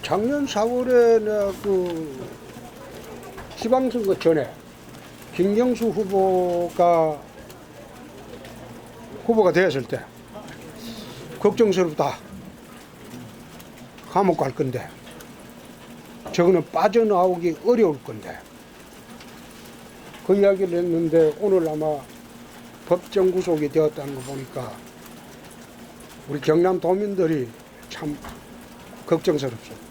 작년 4월에 내가 그 지방선거 전에 김경수 후보가 되었을 때 걱정스럽다. 감옥 갈 건데 저거는 빠져나오기 어려울 건데 그 이야기를 했는데 오늘 아마 법정 구속이 되었다는 거 보니까 우리 경남 도민들이 참 걱정스럽죠.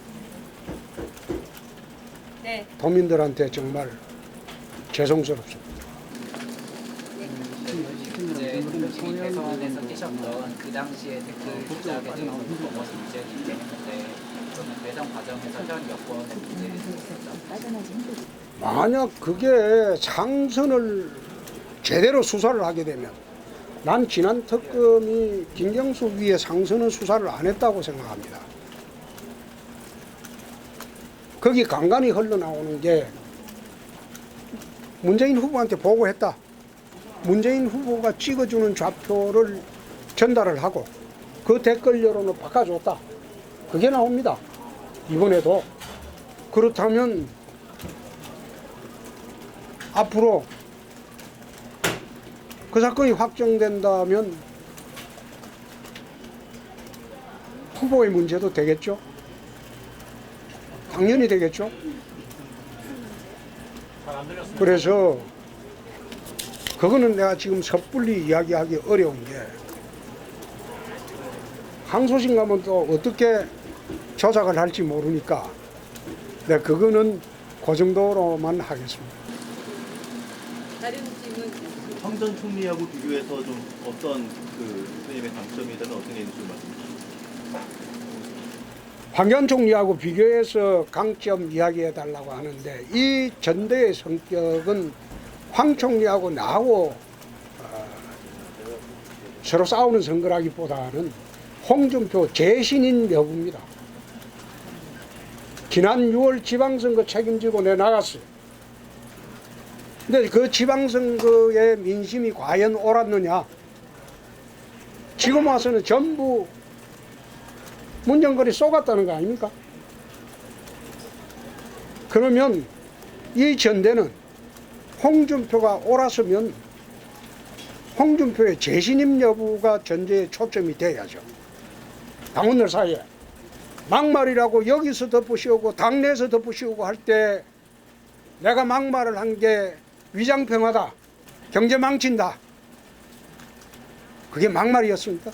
네. 도민들한테 정말 죄송스럽습니다. 이제 대통령이 대선에서 뛰셨던 그 당시에 댓글 조작에 대해서 법원 문제를 제기했는데 저는 대선 과정에서 현 여권의 문제에 있었죠. 만약 그게 상선을 제대로 수사를 하게 되면 난 지난 특검이 김경수 위에 상선은 수사를 안 했다고 생각합니다. 거기 간간히 흘러나오는 게 문재인 후보한테 보고했다. 문재인 후보가 찍어주는 좌표를 전달을 하고 그 댓글료로는 바꿔줬다. 그게 나옵니다. 이번에도. 그렇다면 앞으로 그 사건이 확정된다면 후보의 문제도 되겠죠? 당연히 되겠죠? 그래서 그거는 내가 지금 섣불리 이야기하기 어려운 게 항소심 가면 또 어떻게 조작을 할지 모르니까 내가 그거는 그 정도로만 하겠습니다. 다른 질문. 황 전 총리하고 비교해서 좀 어떤 그 대표님의 장점이든 어떤 게 있는지 말씀해 주시죠. 황 전 총리하고 비교해서 강점 이야기해달라고 하는데 이 전대의 성격은 황 총리하고 나하고 서로 싸우는 선거라기보다는 홍준표 재신인 여부입니다. 지난 6월 지방선거 책임지고 내 나갔어요. 근데 그 지방선거의 민심이 과연 옳았느냐? 지금 와서는 전부 문정거리 쏘갔다는 거 아닙니까? 그러면 이 전대는 홍준표가 옳았으면 홍준표의 재신임 여부가 전제에 초점이 돼야죠. 당원들 사이에 막말이라고 여기서 덮으시오고 당내에서 덮으시오고 할 때 내가 막말을 한 게 위장평화다, 경제 망친다, 그게 막말이었습니까?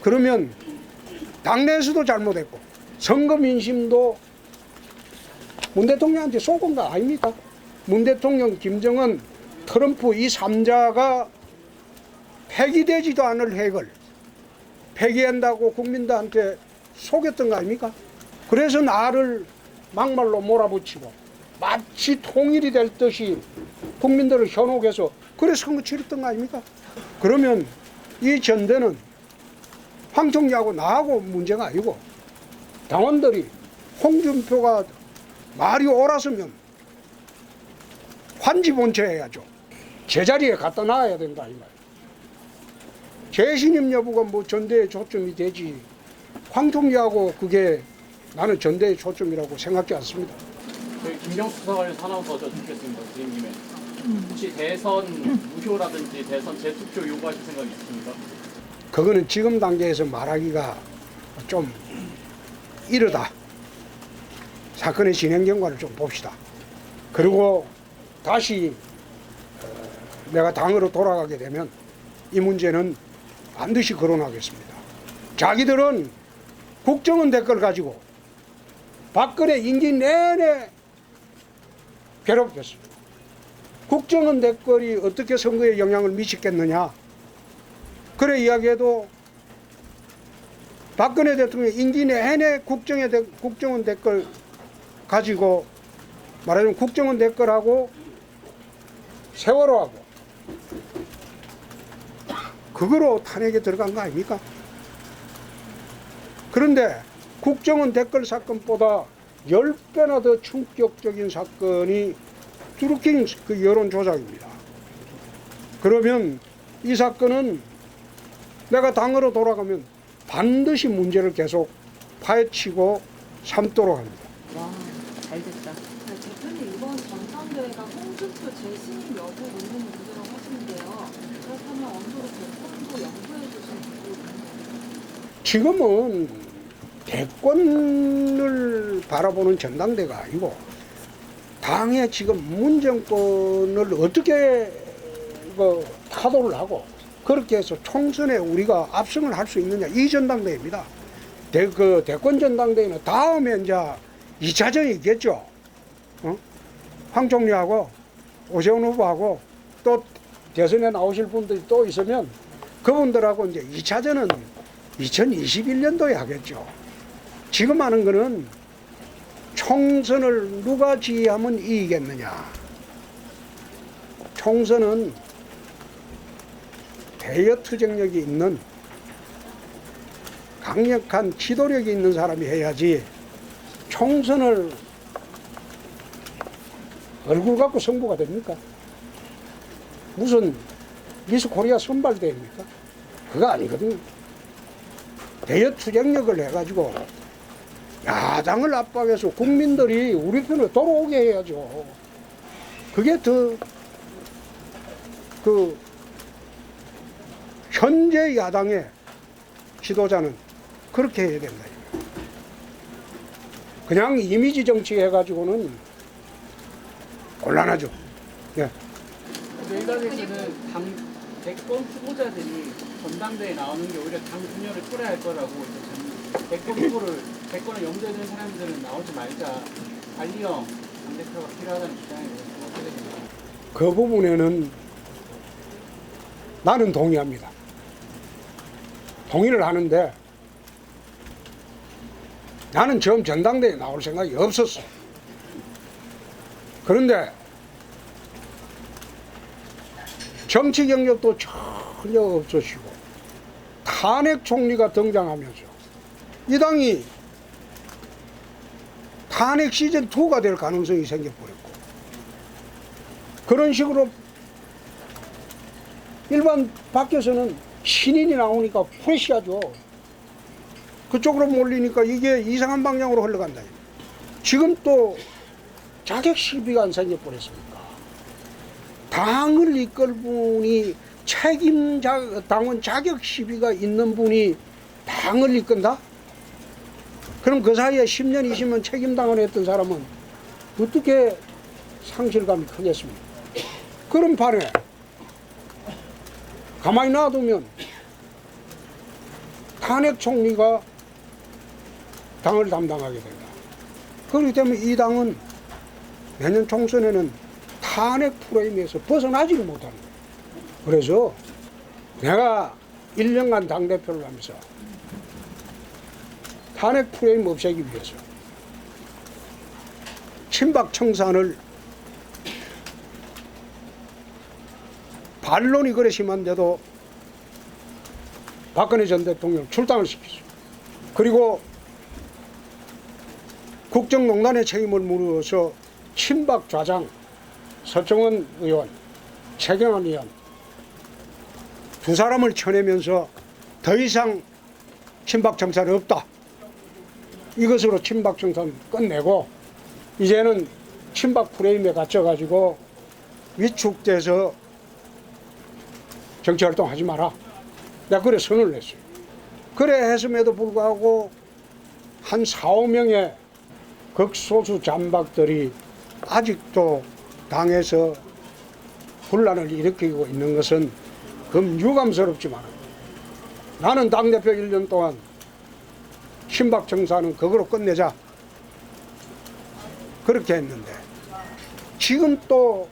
그러면 당내에서도 잘못했고 선거 민심도 문 대통령한테 쏘은 거 아닙니까? 문 대통령, 김정은, 트럼프 이 3자가 폐기되지도 않을 핵을 폐기한다고 국민들한테 속였던 거 아닙니까? 그래서 나를 막말로 몰아붙이고 마치 통일이 될 듯이 국민들을 현혹해서 그래서 선거 치렀던 거 아닙니까? 그러면 이 전대는 황 총리하고 나하고 문제가 아니고 당원들이 홍준표가 말이 옳았으면 환지본체해야죠. 제자리에 갖다 놔야 된다 이 말. 재신임 여부가 뭐 전대에 초점이 되지 황 총리하고 그게 나는 전대의 초점이라고 생각지 않습니다. 저희 김경수 수사관에서 하나 더 듣겠습니다. 선생님의 혹시 대선 무효라든지 대선 재투표 요구하실 생각이 있습니까? 그거는 지금 단계에서 말하기가 좀 이르다. 사건의 진행 경과를 좀 봅시다. 그리고 다시 내가 당으로 돌아가게 되면 이 문제는 반드시 거론하겠습니다. 자기들은 국정원 댓글 가지고 박근혜 임기 내내 괴롭혔어요. 국정원 댓글이 어떻게 선거에 영향을 미쳤겠느냐. 그래 이야기해도 박근혜 대통령 임기 내내 국정원 댓글 가지고 말하자면 국정원 댓글하고 세월호하고 그거로 탄핵에 들어간 거 아닙니까? 그런데 국정원 댓글 사건보다 10배나 더 충격적인 사건이 드루킹 그 여론 조작입니다. 그러면 이 사건은 내가 당으로 돌아가면 반드시 문제를 계속 파헤치고 삼도록 합니다. 와, 잘 됐다. 네, 대표님 이번 전당대회가 홍준표 재신임 여부 묻는 문제라고 하시는데요. 그렇다면 언제로 대권도 양보해 주신 부분인가요? 지금은 대권을 바라보는 전당대가 아니고 당의 지금 문정권을 어떻게 타도를 하고 그렇게 해서 총선에 우리가 압승을 할 수 있느냐 이 전당대회입니다. 대권 전당대회는 다음에 이제 2차전이 있겠죠. 황 총리하고 오세훈 후보하고 또 대선에 나오실 분들이 또 있으면 그분들하고 이제 2차전은 2021년도에 하겠죠. 지금 하는 거는 총선을 누가 지휘하면 이기겠느냐. 총선은 대여 투쟁력이 있는 강력한 지도력이 있는 사람이 해야지 총선을 얼굴 갖고 승부가 됩니까? 무슨 미스 코리아 선발대회입니까? 그거 아니거든요. 대여 투쟁력을 해가지고 야당을 압박해서 국민들이 우리 편으로 돌아오게 해야죠. 그게 더 현재 야당의 지도자는 그렇게 해야 된다. 그냥 이미지 정치 해가지고는 곤란하죠. 예. 일각에서는 당 대권 후보자들이 전당대에 나오는 게 오히려 당 분열을 초래할 거라고 이제 대권에 염두에 두는 사람들은 나오지 말자. 관리형 당대표가 필요하다는 입장에 대해서 어떻게 생각하세요? 그 부분에는 나는 동의합니다. 동의를 하는데 나는 처음 전당대회에 나올 생각이 없었어. 그런데 정치 경력도 전혀 없으시고 탄핵 총리가 등장하면서 이 당이 탄핵 시즌2가 될 가능성이 생겨버렸고 그런 식으로 일반 밖에서는 신인이 나오니까 프레시하죠. 그쪽으로 몰리니까 이게 이상한 방향으로 흘러간다. 지금 또 자격 시비가 안 생겨버렸습니까? 당을 이끌 분이 당원 자격 시비가 있는 분이 당을 이끈다? 그럼 그 사이에 10년, 20년 책임당을 했던 사람은 어떻게 상실감이 크겠습니까? 그런 판에 가만히 놔두면 탄핵 총리가 당을 담당하게 된다. 그렇기 때문에 이 당은 내년 총선에는 탄핵 프레임에서 벗어나지를 못하는 거예요. 그래서 내가 1년간 당대표를 하면서 탄핵 프레임 없애기 위해서 친박 청산을 반론이 그래 심한데도 박근혜 전 대통령 출당을 시켰어요. 그리고 국정농단의 책임을 물어서 친박 좌장 서청원 의원, 최경환 의원 두 사람을 쳐내면서 더 이상 친박 청산은 없다. 이것으로 친박 청산 끝내고 이제는 친박 프레임에 갇혀가지고 위축돼서 정치활동 하지 마라. 내가 그래 선언을 했어요. 그래 했음에도 불구하고 한 4, 5명의 극소수 잠박들이 아직도 당에서 분란을 일으키고 있는 것은 유감스럽지만 나는 당대표 1년 동안 친박 청산은 그거로 끝내자 그렇게 했는데 지금 또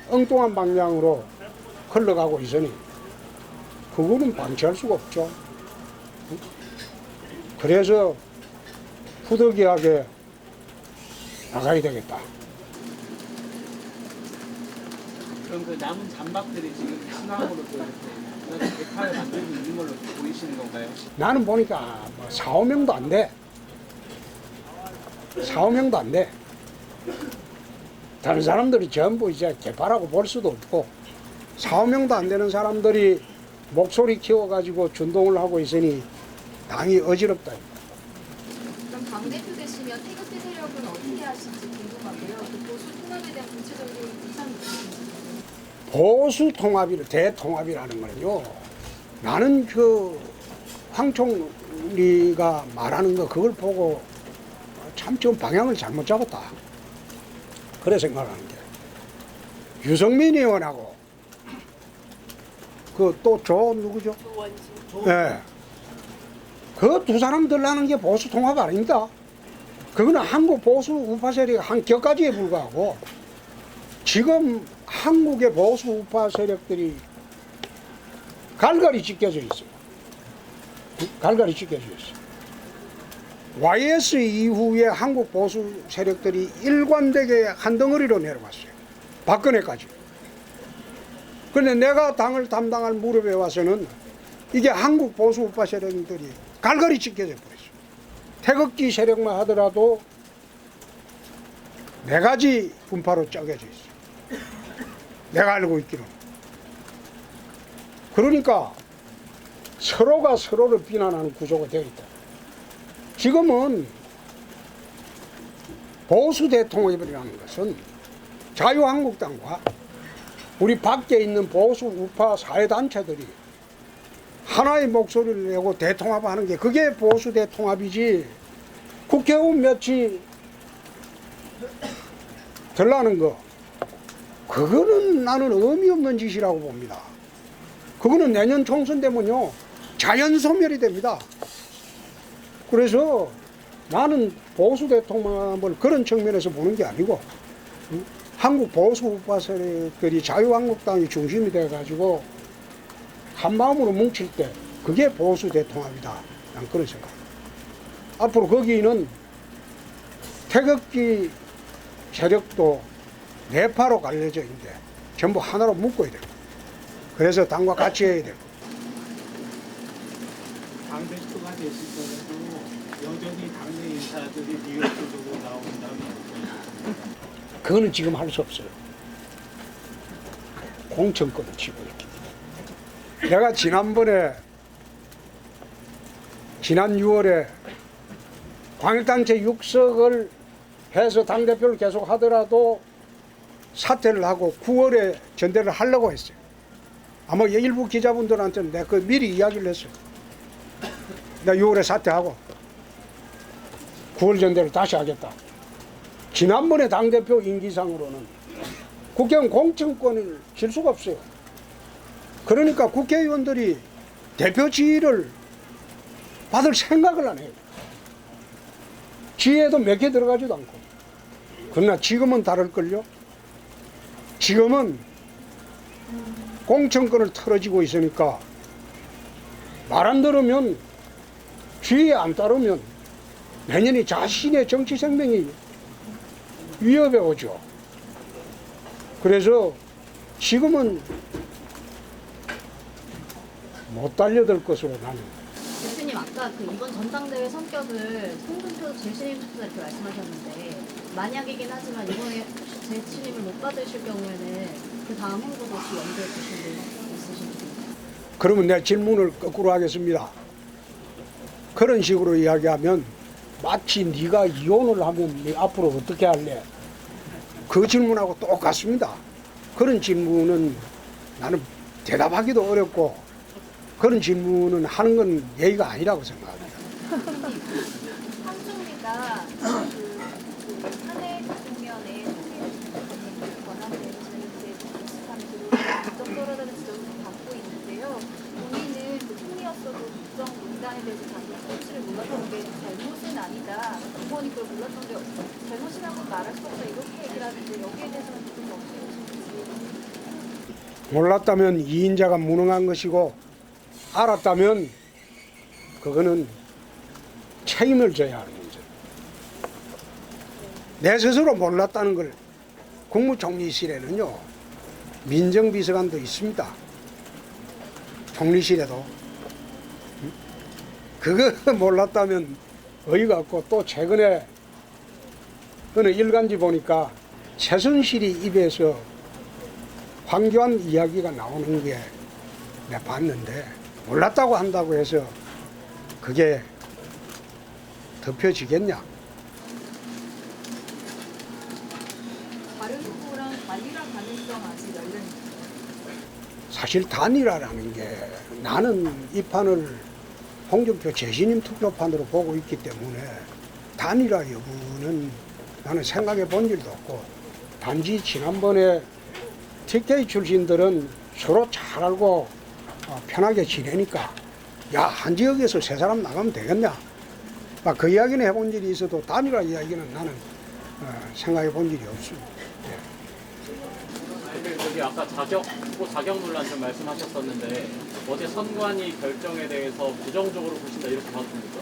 엉뚱한 방향으로 흘러가고 있으니 그거는 방치할 수가 없죠. 그래서 후덕이하게 나가야 되겠다. 그럼 그 남은 잔박들이 지금 신앙으로 이렇게 대파를 만들고 있는 걸로 보이시는 건가요? 나는 보니까 뭐 4, 5명도 안 돼. 4, 5명도 안 돼. 다른 사람들이 전부 이제 개파라고 볼 수도 없고 4, 5명도 안 되는 사람들이 목소리 키워가지고 준동을 하고 있으니 당이 어지럽다. 그럼 당대표 되시면 태극기 세력은 어떻게 하실지 궁금하고요. 그 보수 통합에 대한 구체적인 의사는 있으신지. 보수 통합이라 대통합이라는 거는요. 나는 그 황 총리가 말하는 거 그걸 보고 참 좀 방향을 잘못 잡았다. 그래 생각하는 게 유승민 의원하고 그 또 누구죠? 네. 그 두 사람 들라는 게 보수 통합 아닙니다. 그거는 한국 보수 우파 세력 한 격가지에 불과하고 지금 한국의 보수 우파 세력들이 갈갈이 찢겨져 있어요. 갈갈이 찢겨져 있어요. YS 이후에 한국 보수 세력들이 일관되게 한 덩어리로 내려왔어요. 박근혜까지. 그런데 내가 당을 담당할 무렵에 와서는 이게 한국 보수 우파 세력들이 갈갈이 찢겨져 버렸어요. 태극기 세력만 하더라도 4가지 분파로 쪼개져 있어요. 내가 알고 있기로는. 그러니까 서로가 서로를 비난하는 구조가 되어 있다. 지금은 보수 대통합이라는 것은 자유한국당과 우리 밖에 있는 보수 우파 사회단체들이 하나의 목소리를 내고 대통합하는 게 그게 보수 대통합이지 국회의원 몇이 들라는 거 그거는 나는 의미 없는 짓이라고 봅니다. 그거는 내년 총선 되면요 자연 소멸이 됩니다. 그래서 나는 보수 대통합을 그런 측면에서 보는 게 아니고 한국 보수 우파 세력들이 자유한국당이 중심이 돼가지고 한 마음으로 뭉칠 때 그게 보수 대통합이다. 난 그런 생각입니다. 앞으로 거기는 태극기 세력도 네파로 갈려져 있는데 전부 하나로 묶어야 되고 그래서 당과 같이 해야 되고 당대표가 되실 거라도 여전히 당내 인사들이 뉴욕 쪽으로 나온다면 그거는 지금 할 수 없어요. 공천권을 쥐고 있기 때문에. 내가 지난 6월에 광역단체 6석을 해서 당대표를 계속 하더라도 사퇴를 하고 9월에 전대를 하려고 했어요. 아마 일부 기자분들한테는 내가 그 미리 이야기를 했어요. 내가 6월에 사퇴하고 9월 전대를 다시 하겠다. 지난번에 당대표 임기상으로는 국회의원 공천권을 줄 수가 없어요. 그러니까 국회의원들이 대표 지위를 받을 생각을 안 해요. 지위에도 몇 개 들어가지도 않고. 그러나 지금은 다를걸요. 지금은 공천권을 털어지고 있으니까 말 안 들으면 주의에 안 따르면 내년에 자신의 정치 생명이 위협에 오죠. 그래서 지금은 못 달려들 것으로 나는. 대표님 아까 그 이번 전당대회 성격을 홍준표 재신임부터 이렇게 말씀하셨는데 만약이긴 하지만 이번에 혹시 재신임을 못 받으실 경우에는 그 다음 행보도 혹시 염두에 두신 분 있으신가요? 그러면 내 질문을 거꾸로 하겠습니다. 그런 식으로 이야기하면 마치 네가 이혼을 하면 네 앞으로 어떻게 할래? 그 질문하고 똑같습니다. 그런 질문은 나는 대답하기도 어렵고 그런 질문은 하는 건 예의가 아니라고 생각합니다. 황 총리가 탄핵 국면에 총리를 권한대행을 익숙함으로 국정떨어지는 지적을 받고 있는데요. 본인은 그 총리였어도 국정농단에 대해서 자기 정치를 몰랐던 게 잘못은 아니다. 의원이 그걸 몰랐던 게 잘못이라고 말할 수 없다. 이렇게 얘기를 하는데 여기에 대해서는 좀 어떻게 보시는지. 몰랐다면 이인자가 무능한 것이고 알았다면 그거는 책임을 져야 하는 문제. 내 스스로 몰랐다는 걸 국무총리실에는요 민정비서관도 있습니다. 총리실에도 그거 몰랐다면 어이가 없고 또 최근에 어느 일간지 보니까 최순실이 입에서 황교안 이야기가 나오는 게 내가 봤는데 몰랐다고 한다고 해서 그게 덮여지겠냐? 다른 후보랑 단일화 가능성 아직 열려 있나요? 사실 단일화라는 게 나는 이 판을 홍준표 재신임 투표판으로 보고 있기 때문에 단일화 여부는 나는 생각해 본 일도 없고, 단지 지난번에 TK 출신들은 서로 잘 알고 편하게 지내니까 야, 한 지역에서 세 사람 나가면 되겠냐, 막 그 이야기는 해본 일이 있어도 단일화 이야기는 나는 생각해 본 일이 없습니다. 근데 저기 아까 후보 자격 논란 좀 말씀하셨었는데 어제 선관위 결정에 대해서 부정적으로 보신다 이렇게 봤습니까?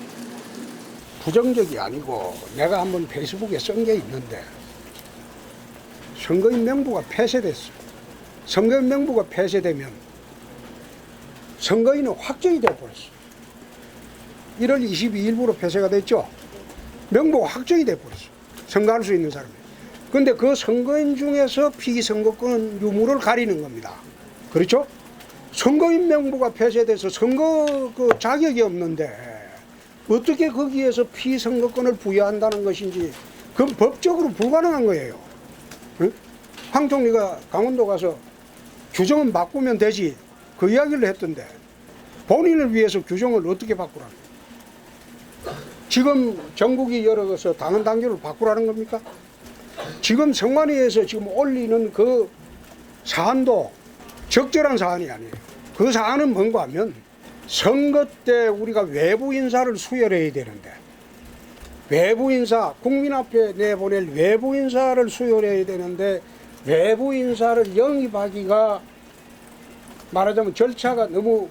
부정적이 아니고 내가 한번 페이스북에 쓴 게 있는데, 선거인 명부가 폐쇄됐어. 선거인 명부가 폐쇄되면 선거인은 확정이 되어버렸어. 1월 22일부로 폐쇄가 됐죠. 명부가 확정이 되어버렸어. 선거할 수 있는 사람이. 근데 그 선거인 중에서 피선거권 유무를 가리는 겁니다. 그렇죠? 선거인 명부가 폐쇄돼서 선거 그 자격이 없는데 어떻게 거기에서 피선거권을 부여한다는 것인지, 그건 법적으로 불가능한 거예요. 응? 황 총리가 강원도 가서 규정은 바꾸면 되지, 그 이야기를 했던데 본인을 위해서 규정을 어떻게 바꾸라는 거예요? 지금 전국이 열어서 당헌 당규를 바꾸라는 겁니까? 지금 선관위에서 지금 올리는 그 사안도 적절한 사안이 아니에요. 그 사안은 뭔가 하면 선거 때 우리가 외부 인사를 수혈해야 되는데, 외부 인사, 국민 앞에 내보낼 외부 인사를 수혈해야 되는데, 외부 인사를 영입하기가 말하자면 절차가 너무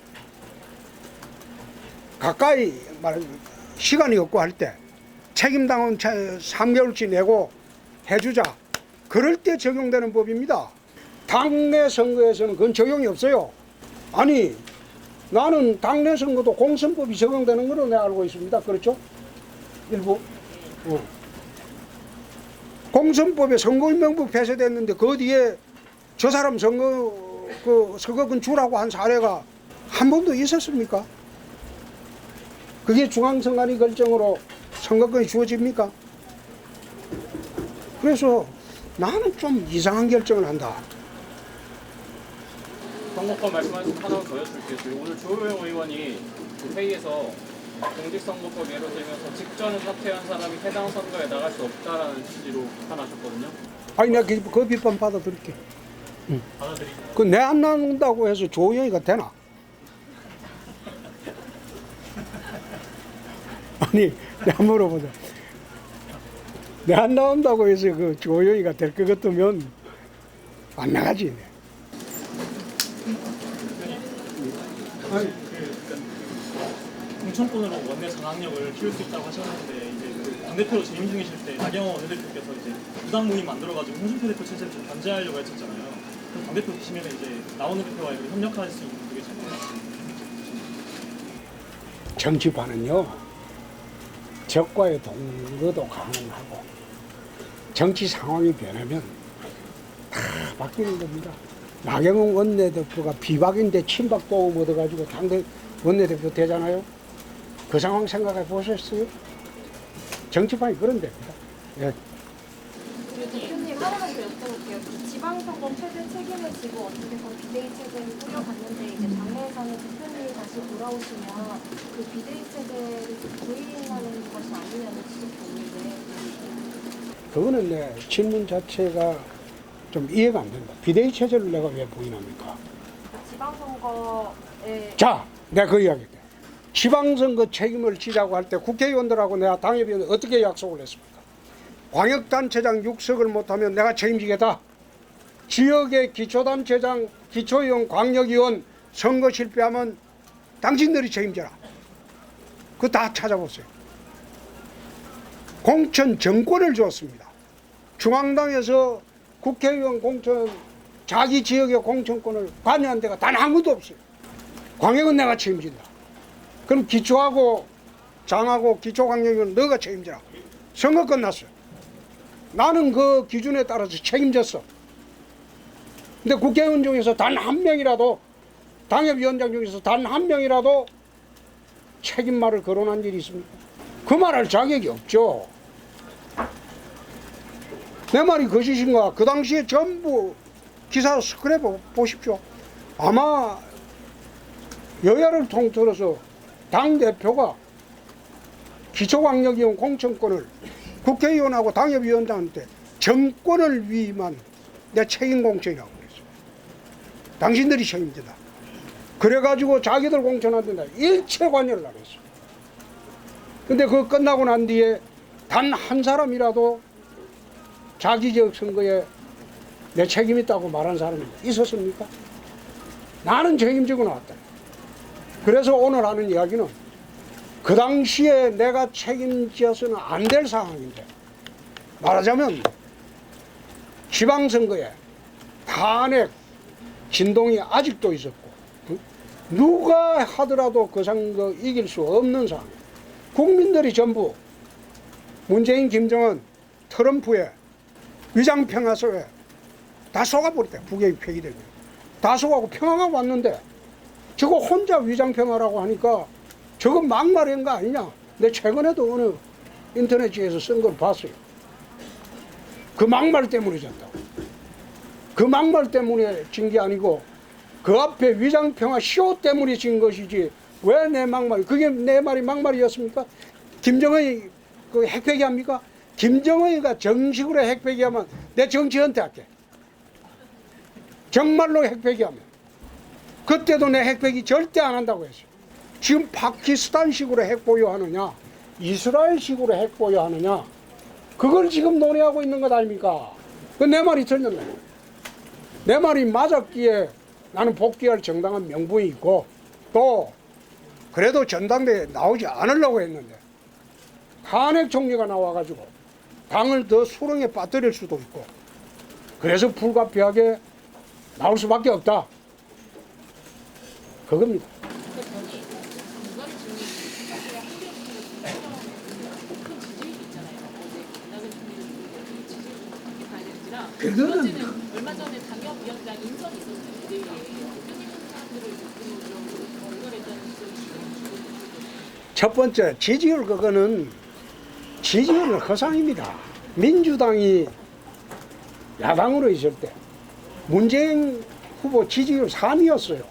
가까이 시간이 없고 할 때 책임당원 3개월치 내고 해주자, 그럴 때 적용되는 법입니다. 당내 선거에서는 그건 적용이 없어요. 아니, 나는 당내 선거도 공선법이 적용되는 걸로 내가 알고 있습니다. 그렇죠? 일부. 공선법에 선거인 명부 폐쇄됐는데 그 뒤에 저 사람 선거권 주라고 한 사례가 한 번도 있었습니까? 그게 중앙선관위 결정으로 선거권이 주어집니까? 그래서 나는 좀 이상한 결정을 한다. 선거법 말씀하신 거 하나만 더 여쭐게요. 오늘 조호영 의원이 그 회의에서 공직선거법 예로 들면서 직전에 사퇴한 사람이 해당 선거에 나갈 수 없다라는 취지로 비판하셨거든요. 아니, 내가 그 비판 받아들일게. 그 내 안 나온다고 해서 조호영이가 되나? 아니, 내가 물어보자. 내 안 나온다고 해서 그 조호영이가 될 것 같으면 안 나가지. 공천권으로 원내 장악력을 키울 수 있다고 하셨는데, 이제 그 당대표로 재임 중이실 때 나경원 원내대표께서 이제 무당 모임 만들어가지고 홍준표 대표 체제를 좀 견제하려고 했었잖아요. 그럼 당대표 되시면 이제 나오는 대표와 협력할 수 있는 그게 좀 정치판은요, 적과의 동거도 가능하고 정치 상황이 변하면 다 바뀌는 겁니다. 나경원 원내대표가 비박인데 친박 도움 얻어가지고 당대 원내대표 되잖아요. 그 상황 생각해 보셨어요? 정치판이 그런 데입니다. 예. 대표님 하나만 더 여쭤볼게요. 그 지방선거 최대 책임을 지고 어떻게 해서 비대위 체제를 꾸려갔는데 이제 당내에서는 대표님이 다시 돌아오시면 그 비대위 체제를 부인하는 것이 아니냐는 지적도 있는데. 그거는 내 질문 자체가 좀 이해가 안 된다. 비대위 체제를 내가 왜 부인합니까? 지방선거에 자, 내가 그 이야기할게. 지방선거 책임을 지자고 할 때 국회의원들하고 내가 당협위원 어떻게 약속을 했습니까? 광역단체장 6석을 못하면 내가 책임지겠다. 지역의 기초단체장, 기초의원, 광역의원 선거 실패하면 당신들이 책임져라. 그거 다 찾아보세요. 공천 정권을 줬습니다. 중앙당에서 국회의원 공천, 자기 지역의 공천권을 관여한 데가 단 아무도 없어요. 광역은 내가 책임진다. 그럼 기초하고 장하고 기초광역은 너가 책임져라. 선거 끝났어요. 나는 그 기준에 따라서 책임졌어. 근데 국회의원 중에서 단 한 명이라도, 당협위원장 중에서 단 한 명이라도 책임말을 거론한 일이 있습니까? 그 말할 자격이 없죠. 내 말이 거짓인가? 그 당시에 전부 기사 스크랩 보십시오. 아마 여야를 통틀어서 당대표가 기초광역위원 공천권을 국회의원하고 당협위원장한테 정권을 위임한 내 책임 공천이라고 그랬어요. 당신들이 책임지다. 그래가지고 자기들 공천한 된다. 일체 관여를 안 했어. 근데 그거 끝나고 난 뒤에 단 한 사람이라도 자기 지역 선거에 내 책임 있다고 말한 사람이 있었습니까? 나는 책임지고 나왔다. 그래서 오늘 하는 이야기는 그 당시에 내가 책임지어서는 안 될 상황인데, 말하자면 지방선거에 탄핵 진동이 아직도 있었고 누가 하더라도 그 선거 이길 수 없는 상황. 국민들이 전부 문재인, 김정은, 트럼프의 위장평화서에 다 속아버렸대. 북핵이 폐기되고 다 속하고 평화가 왔는데 저거 혼자 위장평화라고 하니까 저거 막말한 거 아니냐. 내 최근에도 어느 인터넷지에서 쓴 걸 봤어요. 그 막말 때문에 졌다고. 그 막말 때문에 진 게 아니고 그 앞에 위장평화 쇼 때문에 진 것이지 왜 내 막말, 그게 내 말이 막말이었습니까? 김정은이 그 핵폐기 합니까? 김정은이가 정식으로 핵폐기하면 내 정치 은퇴할게. 정말로 핵폐기하면. 그때도 내 핵폐기 절대 안 한다고 했어요. 지금 파키스탄식으로 핵 보유하느냐, 이스라엘식으로 핵 보유하느냐, 그걸 지금 논의하고 있는 것 아닙니까? 그 내 말이 틀렸네. 내 말이 맞았기에 나는 복귀할 정당한 명분이 있고, 또 그래도 전당대회에 나오지 않으려고 했는데 탄핵 총리가 나와가지고 당을 더 수렁에 빠뜨릴 수도 있고, 그래서 불가피하게 나올 수밖에 없다. 그겁니다. 그거는 얼마 전에 당협위원장 인선이 있었는데 대표님 사람들을 연결했다는 첫 번째 지지율, 그거는 지지율은 허상입니다. 민주당이 야당으로 있을 때 문재인 후보 지지율 3위였어요.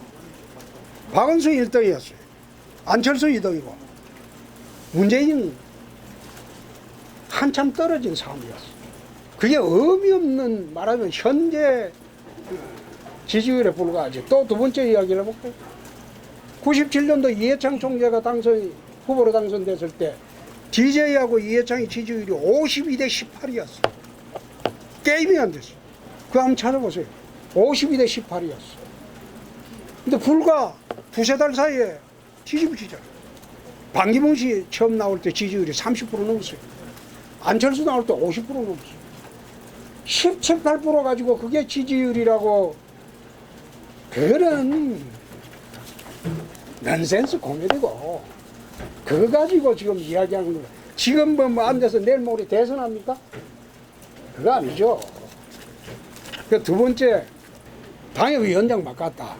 박은수 1등이었어요. 안철수 2등이고 문재인 한참 떨어진 3위였어요. 그게 의미 없는, 말하면 현재 지지율에 불과하지. 또 두 번째 이야기를 해볼까요? 97년도 이해창 총재가 후보로 당선됐을 때 DJ하고 이해창의 지지율이 52대 18이었어. 게임이 안 됐어. 그거 한번 찾아보세요. 52대 18이었어. 근데 불과 두세 달 사이에 뒤집어지잖아. 반기문 씨 처음 나올 때 지지율이 30% 넘었어요. 안철수 나올 때 50% 넘었어요. 17, 8% 가지고 그게 지지율이라고. 그거는 넌센스 코미디고, 그거 가지고 지금 이야기하는 거예요. 지금 뭐 앉아서 내일 모레 대선합니까? 그거 아니죠. 그 두 번째, 당협위원장 바꿨다.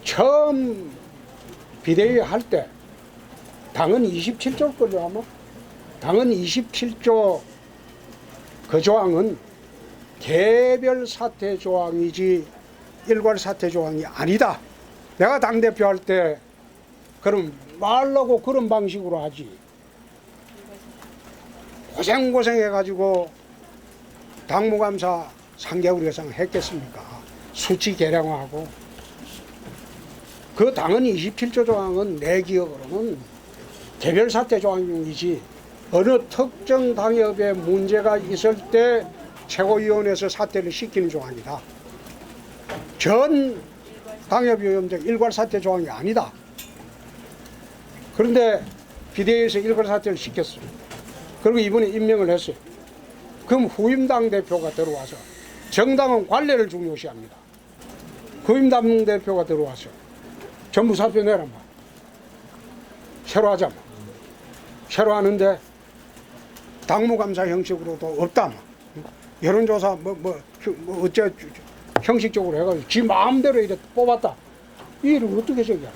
처음 비대위 할 때 당은 27조일 거죠 아마. 당은 27조 그 조항은 개별 사퇴 조항이지 일괄 사퇴 조항이 아니다. 내가 당대표 할 때 그럼 말라고 그런 방식으로 하지. 고생해가지고 당무감사 3개월 이상 했겠습니까? 수치 계량화하고. 그 당은 27조 조항은 내 기억으로는 개별 사퇴 조항이지 어느 특정 당협에 문제가 있을 때 최고위원회에서 사퇴를 시키는 조항이다. 전 당협위원장 일괄 사퇴 조항이 아니다. 그런데 비대위에서 일괄 사퇴를 시켰어요. 그리고 이번에 임명을 했어요. 그럼 후임당 대표가 들어와서, 정당은 관례를 중요시합니다. 후임당 대표가 들어와서 전부 사표 내란 말. 새로 하자. 새로 하는데 당무감사 형식으로도 없다. 여론조사 어째 형식적으로 해가지고 지 마음대로 이렇게 뽑았다. 이 일을 어떻게 저기야.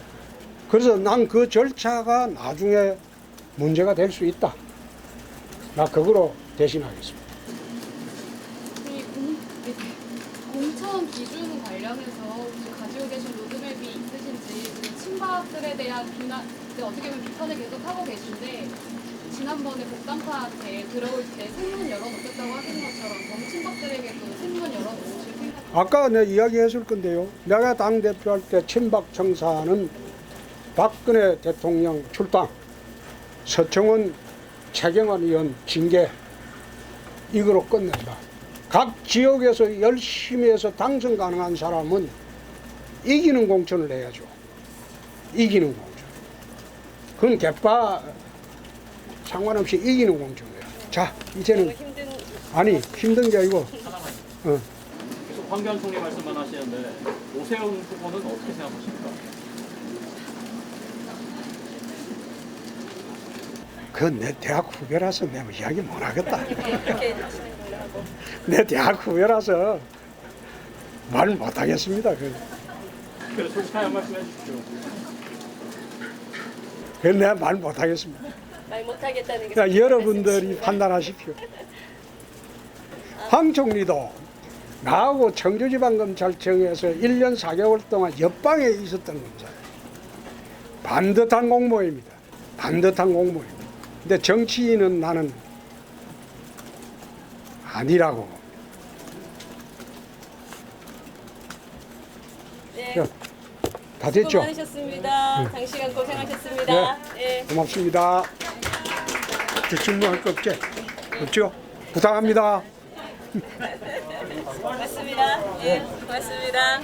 그래서 난 그 절차가 나중에 문제가 될 수 있다. 나 그거로 대신하겠습니다. 인선 기준 관련해서 혹시 가지고 계신 로드맵이 있으신지 그 친박들에 대한 비난, 어떻게 보면 비판을 계속 하고 계신데 지난번에 복당파 때 들어올 때 생문 열어놓겠다고 하신 것처럼 정친박들에게도 생문 열어놓으실 생각? 아까 내 이야기했을 건데요. 내가 당대표 할 때 친박 청사는 박근혜 대통령 출당, 서청원 최경환 의원 징계 이거로 끝낸다. 각 지역에서 열심히 해서 당선 가능한 사람은 이기는 공천을 해야죠. 이기는 공천. 그건 개파 상관없이 이기는 공천을 해요. 자, 이제는 아니 힘든 게 아니고 계속 황교안 총리 말씀만 하시는데 오세훈 후보는 어떻게 생각하십니까? 그건 내 대학 후배라서 내가 이야기 못 하겠다. 내 대학 후배라서 말 못 하겠습니다. 그래 솔직하게 한 말씀 해주십시오. 그건 내가 말 못 하겠습니다. 말 못하겠다는 게 그러니까 여러분들이 판단하십시오. 황 총리도 나하고 청주지방검찰청에서 1년 4개월 동안 옆방에 있었던 검사예요. 반듯한 공모입니다. 반듯한 공모입니다. 근데 정치인은 나는 아니라고. 네, 자, 다 됐죠? 수고 많으셨습니다. 장시간 고생하셨습니다. 네. 고맙습니다. 질문할 거 없지? 없죠? 부탁합니다. 고맙습니다. 예, 고맙습니다.